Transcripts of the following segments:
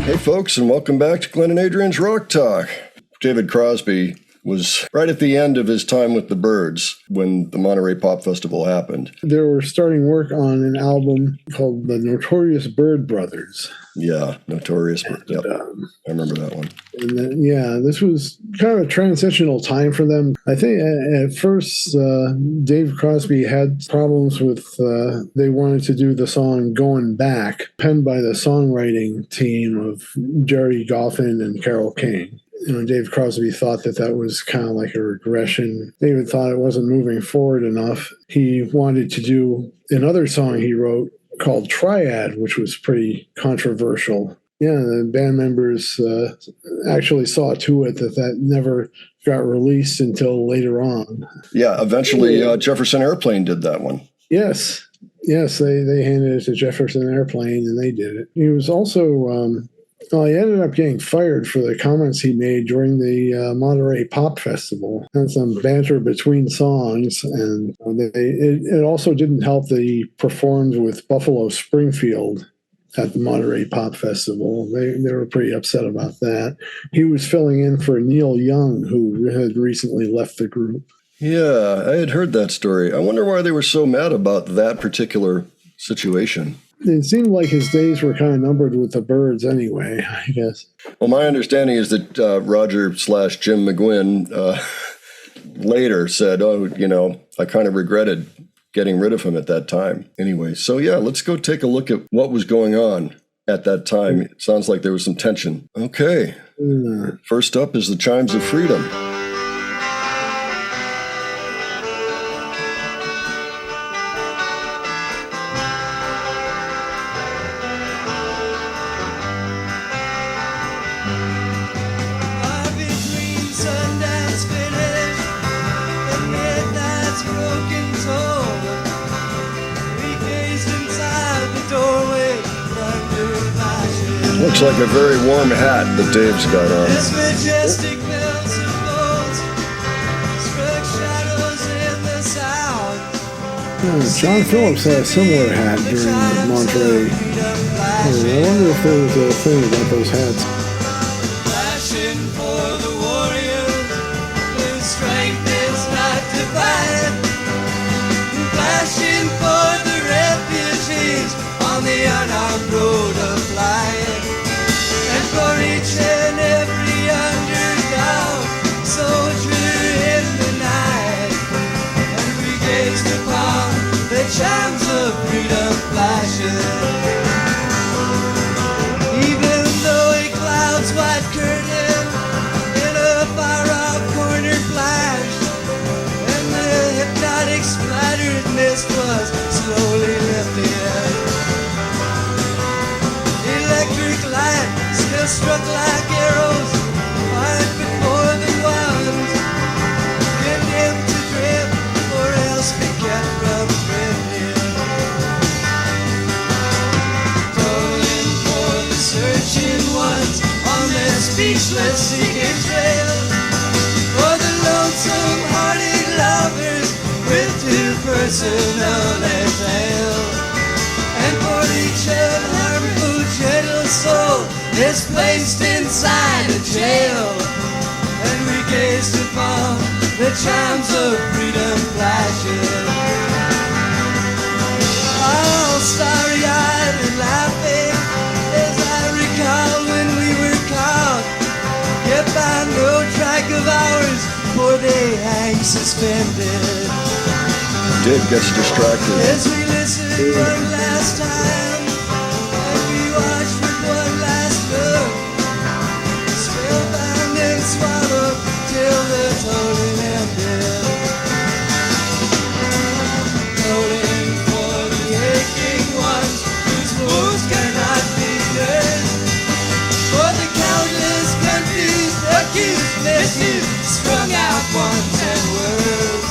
Hey folks, and welcome back to Glenn and Adrian's Rock Talk. David Crosby was right at the end of his time with the Byrds when the Monterey Pop Festival happened. They were starting work on an album called the Notorious Byrd Brothers. Yeah, Notorious Byrd. Yep. I remember that one. And then, this was kind of a transitional time for them. I think at first, Dave Crosby had problems with, they wanted to do the song Going Back, penned by the songwriting team of Jerry Goffin and Carole King. Dave Crosby thought that was kind of like a regression. David thought it wasn't moving forward enough. He wanted to do another song he wrote called Triad, which was pretty controversial. Yeah, the band members actually saw to it that never got released until later on. Yeah, eventually Jefferson Airplane did that one. Yes, they handed it to Jefferson Airplane, and they did it. He was also... he ended up getting fired for the comments he made during the Monterey Pop Festival. And some banter between songs, and it also didn't help that he performed with Buffalo Springfield at the Monterey Pop Festival. They were pretty upset about that. He was filling in for Neil Young, who had recently left the group. Yeah, I had heard that story. I wonder why they were so mad about that particular situation. It seemed like his days were kind of numbered with the Byrds anyway, I guess. Well, my understanding is that Roger/Jim McGuinn later said, I kind of regretted getting rid of him at that time. Anyway, so let's go take a look at what was going on at that time. It sounds like there was some tension. Okay. First up is the Chimes of Freedom. Looks like a very warm hat that Dave's got on. John Phillips had a similar hat during Monterey. I wonder if there was a thing about those hats. Flashing for the warrior, whose strength is not divided. Flashing for the refugees on the unarmed road of life. For each and every underdog soldier in the night, and we gazed upon the chimes of freedom flashing. Even though a cloud's white curtain in a far-off corner flashed, and the hypnotic splattered mist was slowly lifted, electric light still struck like arrows, fired before the ones condemned to drift, or else be kept from drifting. Tolling for the searching ones on their speechless seeking trail, for the lonesome hearted lovers with two personal tale, and for each unharmful gentle soul is placed inside a jail, and we gazed upon the chimes of freedom flashing. All starry-eyed and laughing as I recall when we were caught, yet by no track of ours, for they hang suspended. Dave gets distracted. As we listened one last time, and we watched with one last look, spellbound and swallowed till the tolling ended. Tolling for the aching ones whose wounds cannot be nursed, for the countless confused, accused, misused, strung out ones and words,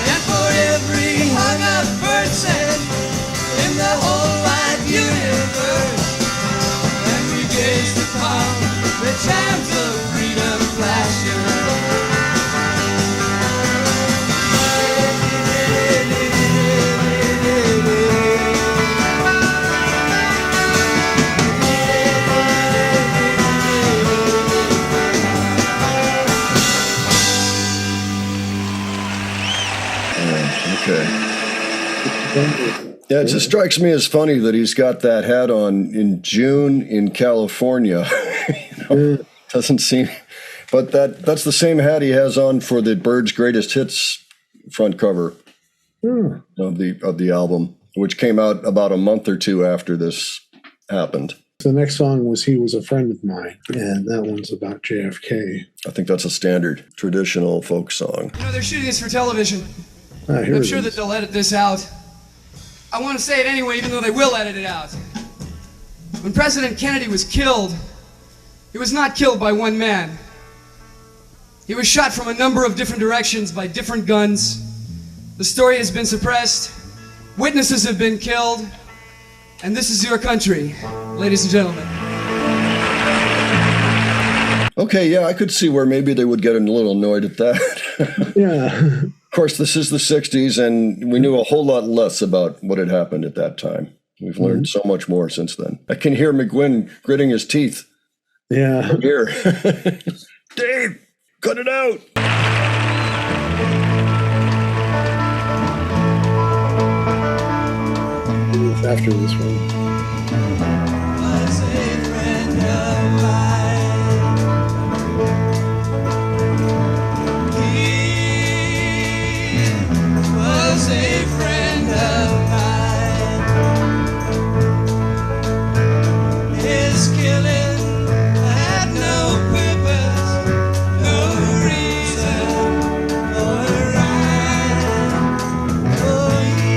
and for every hung up person in the whole wide Yeah, it just strikes me as funny that he's got that hat on in June in California. Doesn't seem, but that's the same hat he has on for the Byrds' Greatest Hits front cover of the album, which came out about a month or two after this happened. The next song was "He Was a Friend of Mine," and that one's about JFK. I think that's a standard traditional folk song. They're shooting this for television. Here I'm it sure is. that they'll edit this out. I want to say it anyway, even though they will edit it out. When President Kennedy was killed, he was not killed by one man. He was shot from a number of different directions by different guns. The story has been suppressed. Witnesses have been killed. And this is your country, ladies and gentlemen. Okay, yeah, I could see where maybe they would get a little annoyed at that. Yeah. Of course, this is the 60s, and we knew a whole lot less about what had happened at that time. We've learned so much more since then. I can hear McGuinn gritting his teeth. Yeah. Here. Dave, cut it out. It's after this one. Was a friend of mine. He was a friend of mine. His killing had no purpose, no reason or rhyme. Oh, he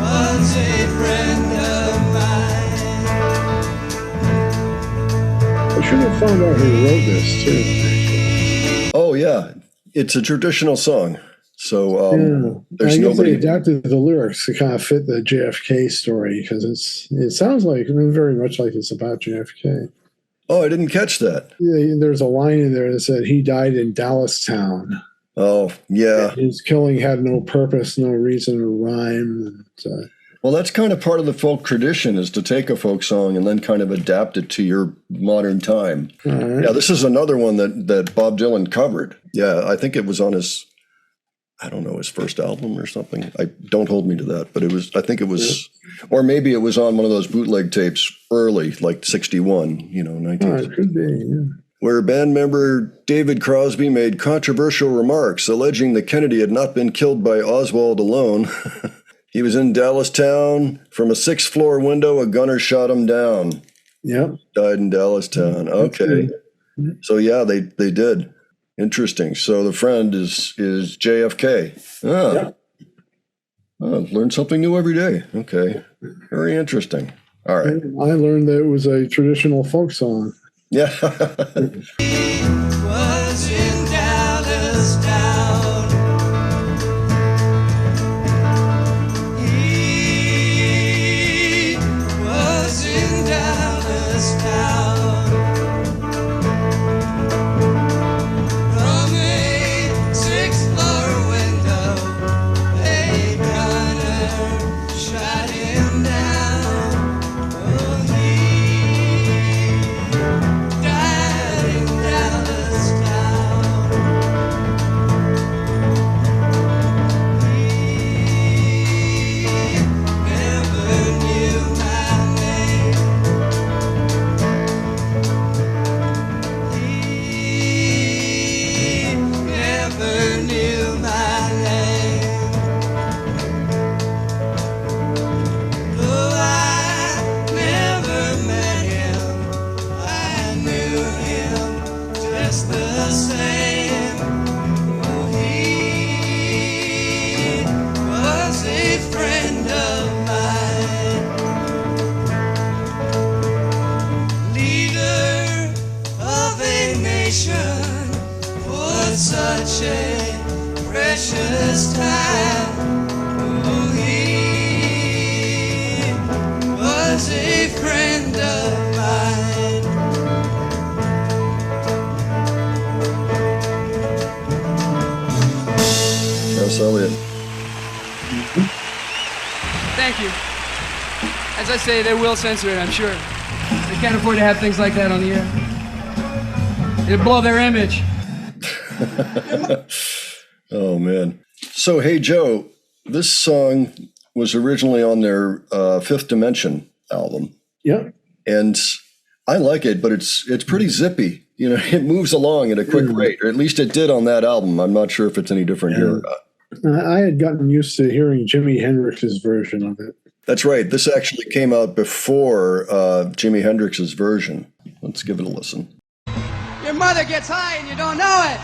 was a friend of mine. I should have found out who wrote this too. Oh, yeah. It's a traditional song. So Yeah. there's I guess they nobody. adapted the lyrics to kind of fit the JFK story because it sounds like, very much like it's about JFK. Oh, I didn't catch that. Yeah, there's a line in there that said he died in Dallas town. Oh, yeah. His killing had no purpose, no reason or rhyme. And, Well, that's kind of part of the folk tradition, is to take a folk song and then kind of adapt it to your modern time. all right. Yeah, this is another one that Bob Dylan covered. Yeah, I think it was on his, I don't know, his first album or something. Don't hold me to that, but I think it was, or maybe it was on one of those bootleg tapes early, like 61, 1960. It could be. Yeah. Where band member David Crosby made controversial remarks alleging that Kennedy had not been killed by Oswald alone. He was in Dallas town. From a 6th floor window, a gunner shot him down. Yep. Died in Dallas town. Okay. So yeah, they did. Interesting. So the friend is JFK. Ah. Yep. Oh, learn something new every day. Okay. Very interesting. All right. I learned that it was a traditional folk song. Yeah. Was in Dallas town. He was in Dallas town. From a 6th floor window, a gunner shot him down. Oh, he died in Dallas town. He never knew my name. He never knew my name. Though I never met him, I knew him just the same. Oh, he was a friend of mine. Leader of a nation for such a precious time. Oh, he was a friend of mine. That's Elliot. Thank you. As I say, they will censor it, I'm sure. They can't afford to have things like that on the air. It'd blow their image. Oh man. So hey Joe, this song was originally on their Fifth Dimension album. Yep. And I like it, but it's pretty zippy. You know, it moves along at a quick rate, or at least it did on that album. I'm not sure if it's any different here or not. I had gotten used to hearing Jimi Hendrix's version of it. That's right. This actually came out before Jimi Hendrix's version. Let's give it a listen. Your mother gets high and you don't know it.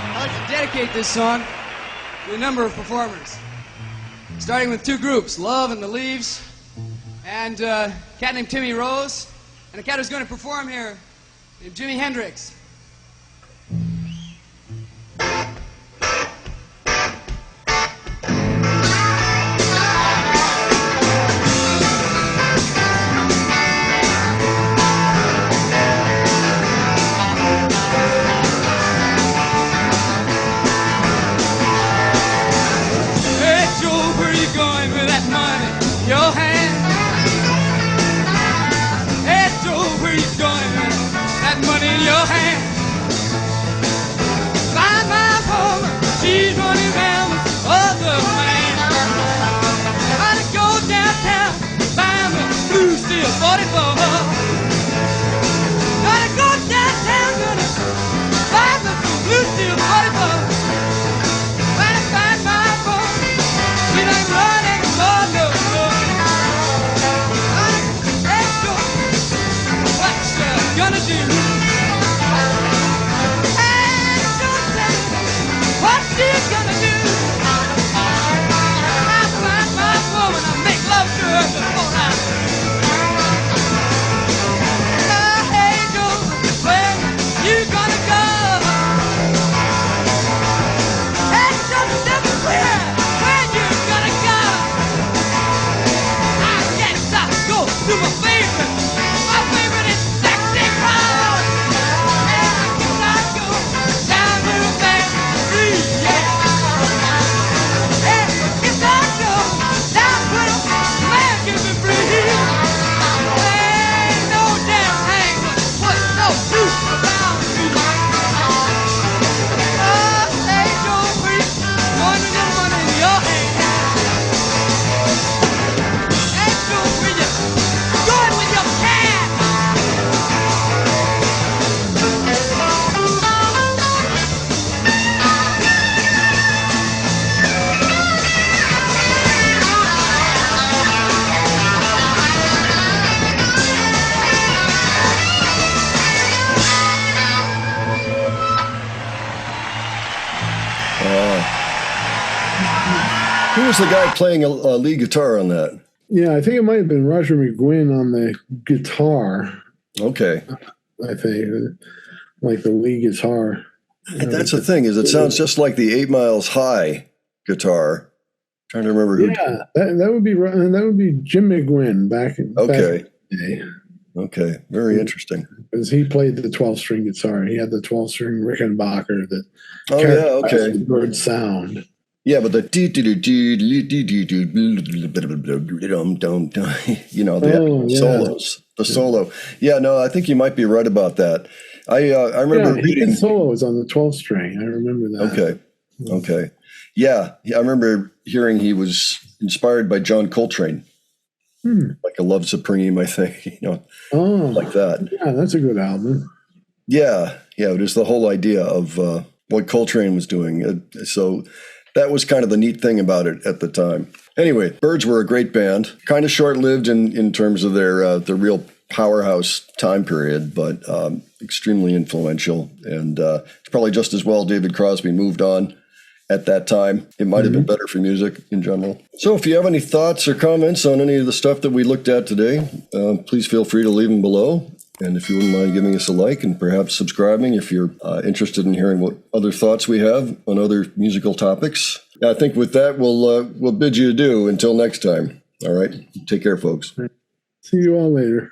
I'd like to dedicate this song to a number of performers, starting with two groups, Love and the Leaves, and a cat named Timmy Rose, and a cat who's going to perform here named Jimi Hendrix. Who was the guy playing a lead guitar on that? Yeah, I think it might have been Roger McGuinn on the guitar. Okay. I think, like the lead guitar. And that's the thing, is it sounds just like the 8 Miles High guitar. Trying to remember who. Yeah, that would be Jim McGuinn back in the day. Okay, very interesting. Because he played the 12-string guitar. He had the 12-string Rickenbacker that okay. Byrd sound. Yeah, but the solos, the solo. Yeah, no, I think you might be right about that. I remember reading solos on the 12-string. I remember that. Okay. Yeah, I remember hearing he was inspired by John Coltrane. Like a Love Supreme, I think, like that. Yeah, that's a good album. Yeah, it was the whole idea of what Coltrane was doing. So that was kind of the neat thing about it at the time. Anyway, Byrds were a great band, kind of short-lived in terms of their the real powerhouse time period, but extremely influential. And it's probably just as well David Crosby moved on at that time. It might have been better for music in general. So if you have any thoughts or comments on any of the stuff that we looked at today, please feel free to leave them below. And if you wouldn't mind giving us a like and perhaps subscribing if you're interested in hearing what other thoughts we have on other musical topics. I think with that, we'll bid you adieu until next time. All right. Take care, folks. See you all later.